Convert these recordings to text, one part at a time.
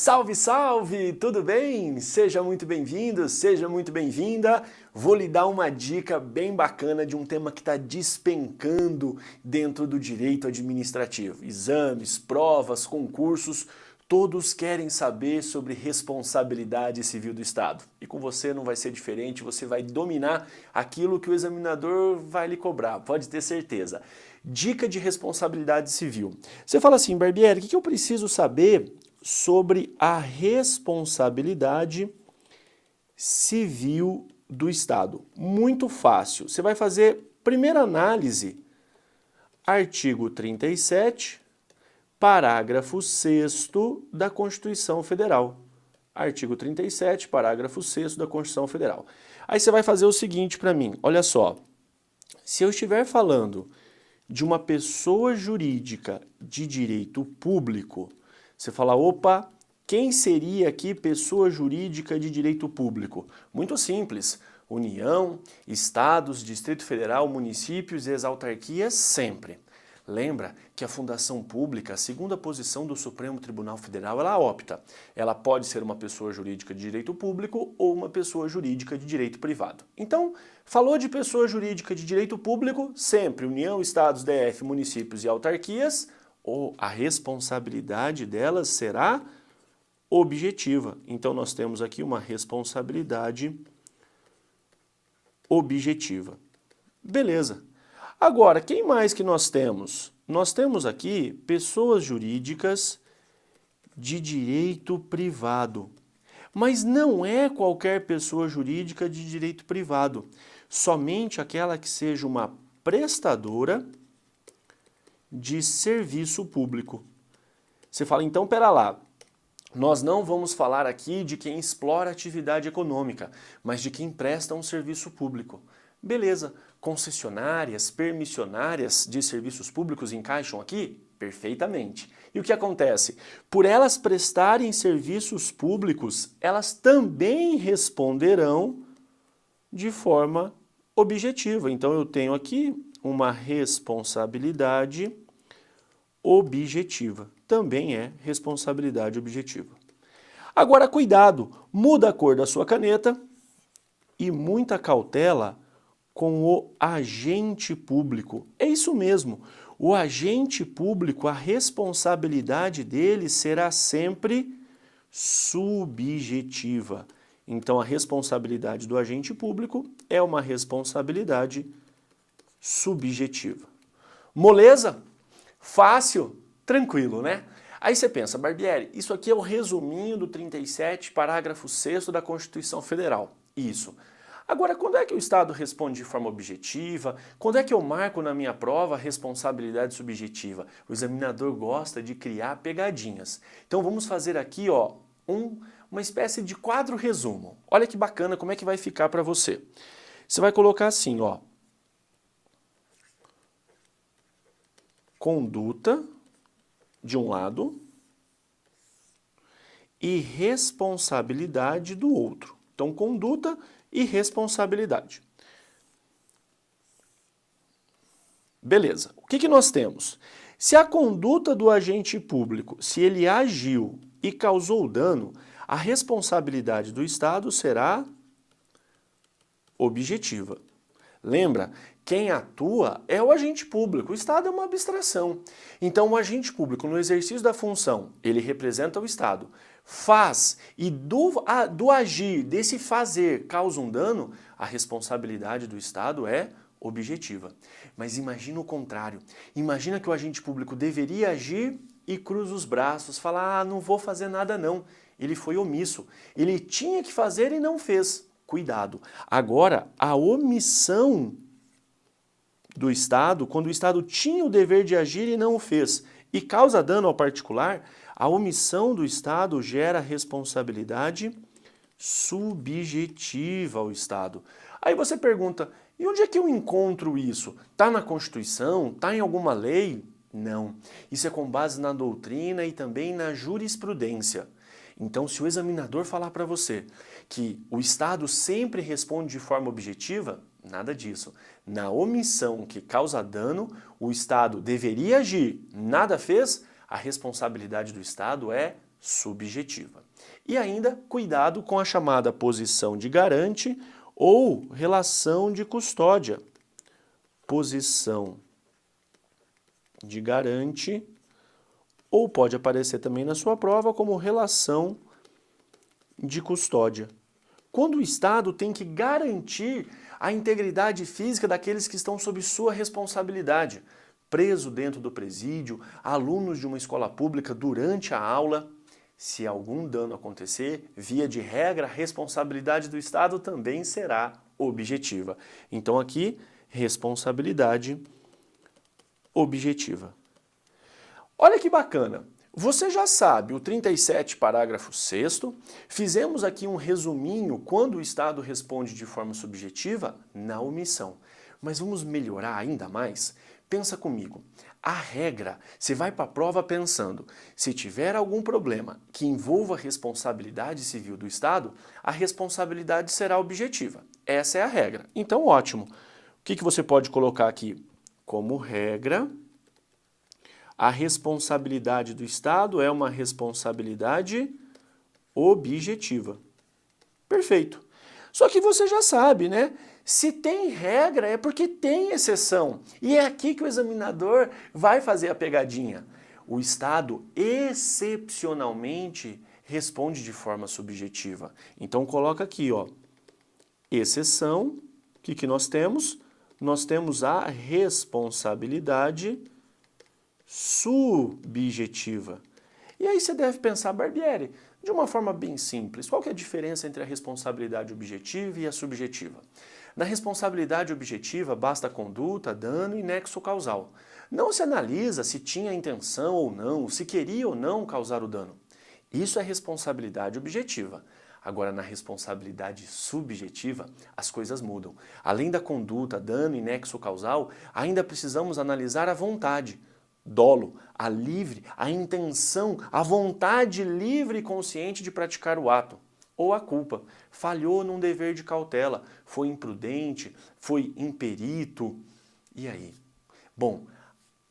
Salve, salve! Tudo bem? Seja muito bem-vindo, seja muito bem-vinda. Vou lhe dar uma dica bem bacana de um tema que está despencando dentro do direito administrativo. Exames, provas, concursos, todos querem saber sobre responsabilidade civil do Estado. E com você não vai ser diferente, você vai dominar aquilo que o examinador vai lhe cobrar, pode ter certeza. Dica de responsabilidade civil. Você fala assim, Barbieri, o que eu preciso saber sobre a responsabilidade civil do Estado? Muito fácil. Você vai fazer primeira análise, artigo 37, parágrafo 6º da Constituição Federal. Artigo 37, parágrafo 6º da Constituição Federal. Aí você vai fazer o seguinte para mim, olha só. Se eu estiver falando de uma pessoa jurídica de direito público, você fala, opa, quem seria aqui pessoa jurídica de direito público? Muito simples, União, Estados, Distrito Federal, municípios e as autarquias sempre. Lembra que a fundação pública, a segunda posição do Supremo Tribunal Federal, ela opta. Ela pode ser uma pessoa jurídica de direito público ou uma pessoa jurídica de direito privado. Então, falou de pessoa jurídica de direito público, sempre União, Estados, DF, municípios e autarquias, ou a responsabilidade delas será objetiva. Então, nós temos aqui uma responsabilidade objetiva. Beleza. Agora, quem mais que nós temos? Nós temos aqui pessoas jurídicas de direito privado. Mas não é qualquer pessoa jurídica de direito privado. Somente aquela que seja uma prestadora de serviço público. Você fala, então, pera lá, nós não vamos falar aqui de quem explora atividade econômica, mas de quem presta um serviço público. Beleza, concessionárias, permissionárias de serviços públicos encaixam aqui? Perfeitamente. E o que acontece? Por elas prestarem serviços públicos, elas também responderão de forma objetiva. Então eu tenho aqui uma responsabilidade objetiva. Também é responsabilidade objetiva. Agora, cuidado, muda a cor da sua caneta e muita cautela com o agente público. É isso mesmo, o agente público, a responsabilidade dele será sempre subjetiva. Então, a responsabilidade do agente público é uma responsabilidade subjetiva. Moleza? Fácil? Tranquilo, né? Aí você pensa, Barbieri, isso aqui é o resuminho do 37, parágrafo 6º da Constituição Federal. Isso. Agora, quando é que o Estado responde de forma objetiva? Quando é que eu marco na minha prova a responsabilidade subjetiva? O examinador gosta de criar pegadinhas. Então vamos fazer aqui, ó, uma espécie de quadro resumo. Olha que bacana como é que vai ficar para você. Você vai colocar assim, ó, conduta de um lado e responsabilidade do outro. Então, conduta e responsabilidade. Beleza. O que nós temos? Se a conduta do agente público, se ele agiu e causou dano, a responsabilidade do Estado será objetiva. Lembra? Quem atua é o agente público, o Estado é uma abstração. Então, o agente público, no exercício da função, ele representa o Estado, faz e do agir, desse fazer, causa um dano, a responsabilidade do Estado é objetiva. Mas imagina o contrário. Imagina que o agente público deveria agir e cruza os braços, fala, não vou fazer nada não. Ele foi omisso. Ele tinha que fazer e não fez. Cuidado. Agora, a omissão do Estado, quando o Estado tinha o dever de agir e não o fez, e causa dano ao particular, a omissão do Estado gera responsabilidade subjetiva ao Estado. Aí você pergunta, e onde é que eu encontro isso? Está na Constituição? Está em alguma lei? Não. Isso é com base na doutrina e também na jurisprudência. Então, se o examinador falar para você que o Estado sempre responde de forma objetiva, nada disso. Na omissão que causa dano, o Estado deveria agir, nada fez, a responsabilidade do Estado é subjetiva. E ainda, cuidado com a chamada posição de garante ou relação de custódia. Posição de garante, ou pode aparecer também na sua prova como relação de custódia. Quando o Estado tem que garantir a integridade física daqueles que estão sob sua responsabilidade, preso dentro do presídio, alunos de uma escola pública durante a aula. Se algum dano acontecer, via de regra, a responsabilidade do Estado também será objetiva. Então aqui, responsabilidade objetiva. Olha que bacana! Você já sabe o 37, parágrafo 6º, fizemos aqui um resuminho quando o Estado responde de forma subjetiva na omissão. Mas vamos melhorar ainda mais? Pensa comigo, a regra, você vai para a prova pensando, se tiver algum problema que envolva a responsabilidade civil do Estado, a responsabilidade será objetiva. Essa é a regra. Então, ótimo. O que você pode colocar aqui? Como regra, a responsabilidade do Estado é uma responsabilidade objetiva. Perfeito. Só que você já sabe, né? Se tem regra é porque tem exceção. E é aqui que o examinador vai fazer a pegadinha. O Estado, excepcionalmente, responde de forma subjetiva. Então coloca aqui, ó, exceção. O que nós temos? Nós temos a responsabilidade subjetiva. E aí você deve pensar, Barbieri, de uma forma bem simples, qual que é a diferença entre a responsabilidade objetiva e a subjetiva? Na responsabilidade objetiva, basta conduta, dano e nexo causal. Não se analisa se tinha intenção ou não, se queria ou não causar o dano. Isso é responsabilidade objetiva. Agora, na responsabilidade subjetiva, as coisas mudam. Além da conduta, dano e nexo causal, ainda precisamos analisar a vontade, dolo, a intenção, a vontade livre e consciente de praticar o ato. Ou a culpa, falhou num dever de cautela, foi imprudente, foi imperito. E aí? Bom,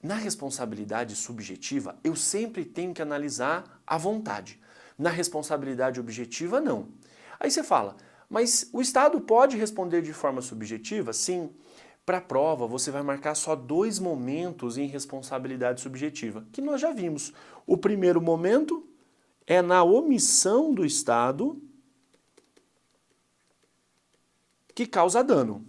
na responsabilidade subjetiva, eu sempre tenho que analisar a vontade. Na responsabilidade objetiva, não. Aí você fala, mas o Estado pode responder de forma subjetiva? Sim. Para a prova, você vai marcar só 2 momentos em responsabilidade subjetiva, que nós já vimos. O primeiro momento é na omissão do Estado que causa dano.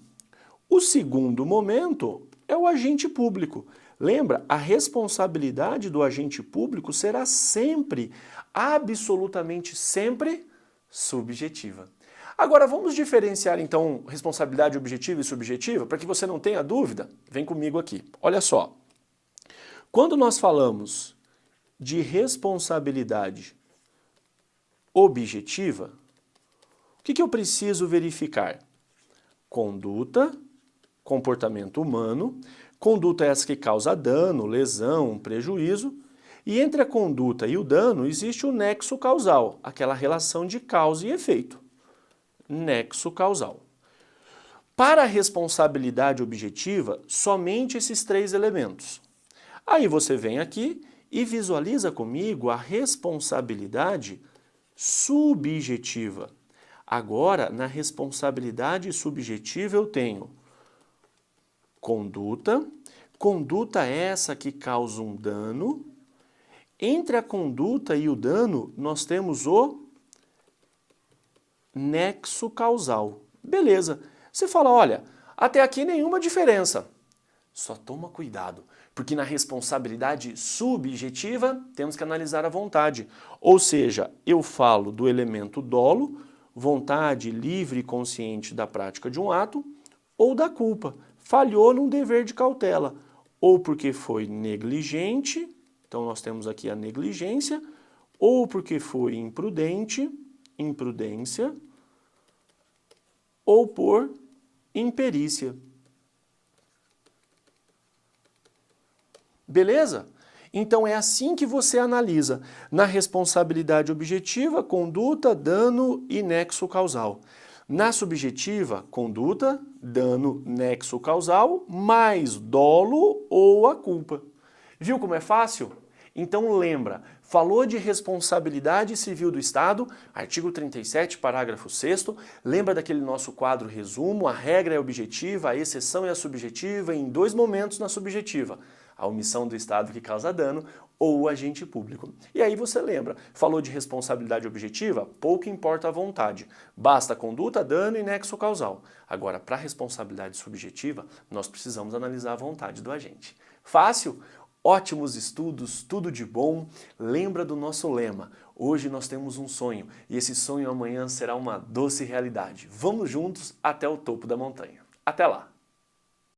O segundo momento é o agente público. Lembra, a responsabilidade do agente público será sempre, absolutamente sempre, subjetiva. Agora, vamos diferenciar, então, responsabilidade objetiva e subjetiva, para que você não tenha dúvida? Vem comigo aqui. Olha só. Quando nós falamos de responsabilidade objetiva, o que eu preciso verificar? Conduta, comportamento humano. Conduta é essa que causa dano, lesão, prejuízo. E entre a conduta e o dano existe o nexo causal, aquela relação de causa e efeito. Nexo causal. Para a responsabilidade objetiva, somente esses 3 elementos. Aí você vem aqui e visualiza comigo a responsabilidade subjetiva. Agora, na responsabilidade subjetiva eu tenho conduta, conduta essa que causa um dano. Entre a conduta e o dano, nós temos o nexo causal. Beleza. Você fala, olha, até aqui nenhuma diferença. Só toma cuidado, porque na responsabilidade subjetiva temos que analisar a vontade. Ou seja, eu falo do elemento dolo, vontade livre e consciente da prática de um ato, ou da culpa, falhou num dever de cautela, ou porque foi negligente, então nós temos aqui a negligência, ou porque foi imprudente, imprudência, ou por imperícia. Beleza? Então é assim que você analisa na responsabilidade objetiva, conduta, dano e nexo causal. Na subjetiva, conduta, dano, nexo causal, mais dolo ou a culpa. Viu como é fácil? Então lembra, Falou de responsabilidade civil do Estado, artigo 37, parágrafo 6º, lembra daquele nosso quadro resumo, a regra é objetiva, a exceção é a subjetiva, em 2 momentos na subjetiva, a omissão do Estado que causa dano ou o agente público. E aí você lembra, falou de responsabilidade objetiva, pouco importa a vontade, basta conduta, dano e nexo causal. Agora, para responsabilidade subjetiva, nós precisamos analisar a vontade do agente. Fácil? Ótimos estudos, tudo de bom. Lembra do nosso lema. Hoje nós temos um sonho e esse sonho amanhã será uma doce realidade. Vamos juntos até o topo da montanha. Até lá!